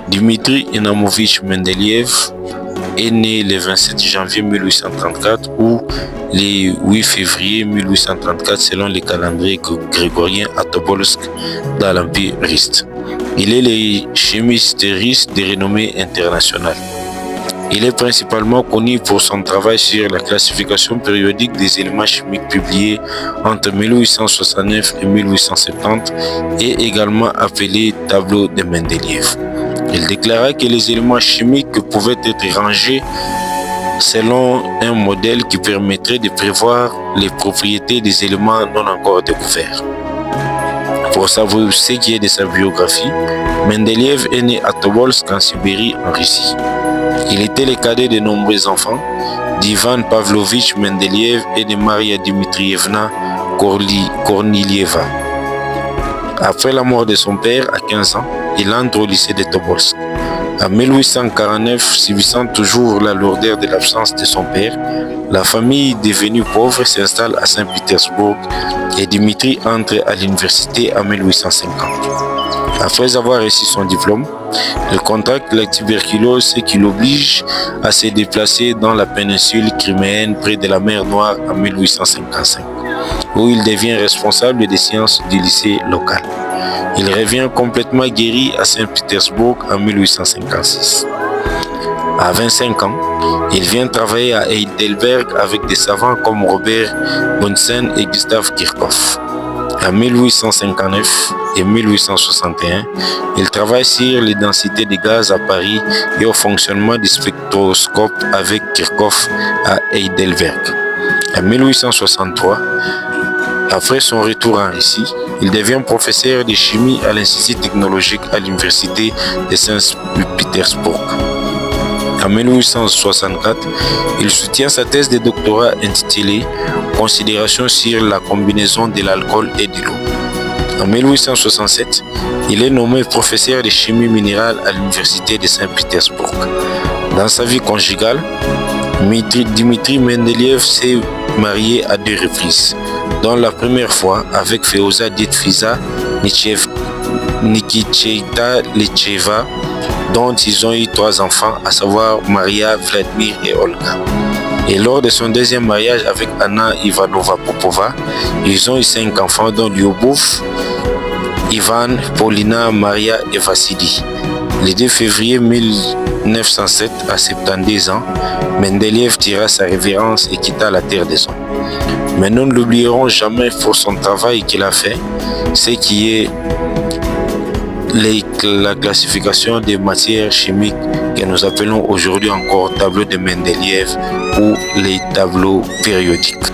Dmitri Inamovitch Mendeleïev est né le 27 janvier 1834 ou le 8 février 1834 selon le calendrier grégorien à Tobolsk dans l'Empire russe. Il est le chimiste russe de renommée internationale. Il est principalement connu pour son travail sur la classification périodique des éléments chimiques publié entre 1869 et 1870 et également appelé tableau de Mendeleïev. Il déclara que les éléments chimiques pouvaient être rangés selon un modèle qui permettrait de prévoir les propriétés des éléments non encore découverts. Pour savoir ce qui est de sa biographie, Mendeleïev est né à Tobolsk en Sibérie en Russie. Il était le cadet de nombreux enfants, d'Ivan Pavlovitch Mendeleïev et de Maria Dmitrievna Kornilieva. Après la mort de son père à 15 ans, il entre au lycée de Tobolsk. En 1849, subissant toujours la lourdeur de l'absence de son père, la famille devenue pauvre s'installe à Saint-Pétersbourg et Dmitri entre à l'université en 1850. Après avoir reçu son diplôme, il contracte la tuberculose, ce qui l'oblige à se déplacer dans la péninsule criméenne près de la mer Noire en 1855, où il devient responsable des sciences du lycée local. Il revient complètement guéri à Saint-Pétersbourg en 1856. À 25 ans, il vient travailler à Heidelberg avec des savants comme Robert Bunsen et Gustav Kirchhoff. En 1859 et 1861, il travaille sur les densités de gaz à Paris et au fonctionnement du spectroscope avec Kirchhoff à Heidelberg. En 1863, après son retour en Russie, il devient professeur de chimie à l'Institut technologique à l'Université de Saint-Pétersbourg. En 1864, il soutient sa thèse de doctorat intitulée « Considérations sur la combinaison de l'alcool et de l'eau ». En 1867, il est nommé professeur de chimie minérale à l'Université de Saint-Pétersbourg. Dans sa vie conjugale, Dmitri Mendeleïev s'est marié à 2 reprises, dont la première fois avec Feoza Ditfiza Nikitcheita-Lecheva, dont ils ont eu 3 enfants, à savoir Maria, Vladimir et Olga. Et lors de son deuxième mariage avec Anna Ivanova Popova, ils ont eu 5 enfants, dont Lyubov, Ivan, Paulina, Maria et Vassili. Le 2 février 1907, à 72 ans, Mendeleïev tira sa révérence et quitta la terre des hommes. Mais nous ne l'oublierons jamais pour son travail qu'il a fait, ce qui est la classification des matières chimiques que nous appelons aujourd'hui encore tableau de Mendeleïev ou les tableaux périodiques.